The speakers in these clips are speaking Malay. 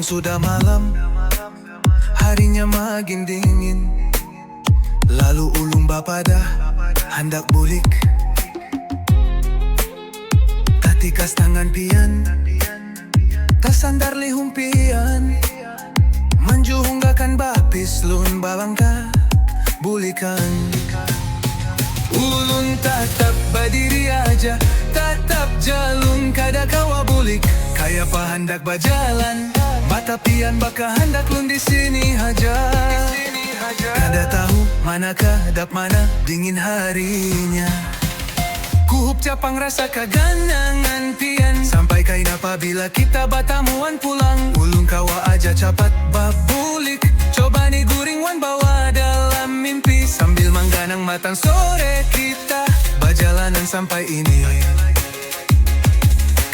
sudah malam, harinya makin dingin. Lalu ulung bapa dah hendak bulik. Tatikas tangan pian, tasandar lihumpian. Menjuhunggakan bapis lun balangka bulikan. Ulun tatap berdiri aja, tatap jalung kada kawa bulik. Kaya pa hendak berjalan, mata pian baka hendak lun di sini haja. Kada tahu manakah dap mana dingin harinya. Kuhup capang rasa kaganangan pian, sampai kain apabila kita batamuan pulang. Ulung kawa aja capat babulik, coba ni guring wan bawa dalam mimpi. Sambil mangganang matang sore kita berjalanan sampai ini.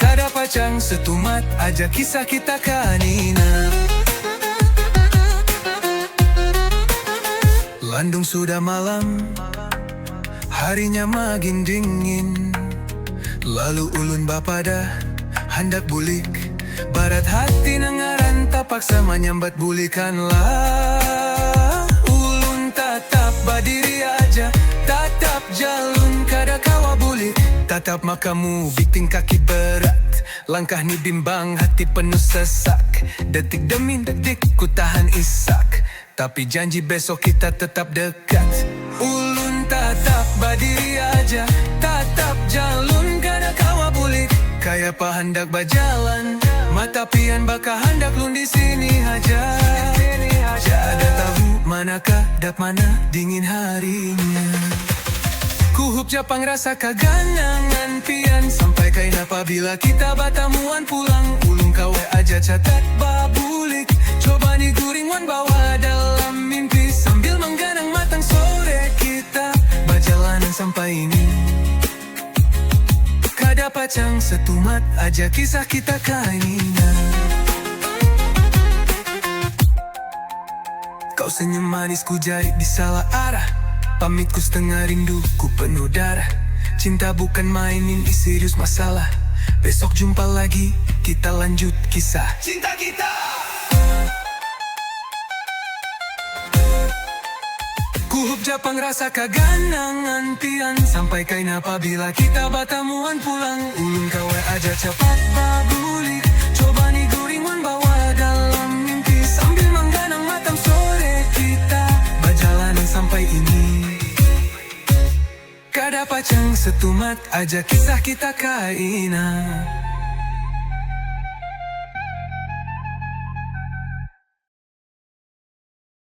Kada pacang setumat aja kisah kita kanina. Landung sudah malam, harinya makin dingin. Lalu ulun bapa dah hendak bulik. Barat hati nangaran tapak sama nyambat bulikanlah. Ulun tatap berdiri aja, tatap jalun kada kawa bulik. Tatap makamu bikin kaki berat, langkah ni bimbang hati penuh sesak. Detik demi detik ku tahan isak, tapi janji besok kita tetap dekat. Ulun tatap berdiri aja, tatap jalun kada kawa bulik. Kaya pa hendak berjalan, mata pian baka hendak lun di sini haja. Ada tahu manakah dap mana dingin harinya. Kuhup japang rasa kaganangan pian, sampai kain apabila kita batamuan pulang. Ulung kawe aja catat babulik, coba ni guring wan bawa dalam mimpi. Sambil mengganang matang sore kita berjalanan sampai ini. Kada pacang setumat aja kisah kita kanina. Kau senyum manis ku jari di salah arah, pamitku setengah rindu ku penuh darah. Cinta bukan mainin serius masalah. Besok jumpa lagi kita lanjut kisah cinta kita. Kuhup japang rasa kaganangan pian, sampai kain apabila kita batamuan pulang. Ulun kawe aja cepat babulik, coba ni guring wan bawa dalam mimpi. Sambil mengganang matang sore kita berjalanan sampai ini. Kada pacang setumat aja kisah kita kaina.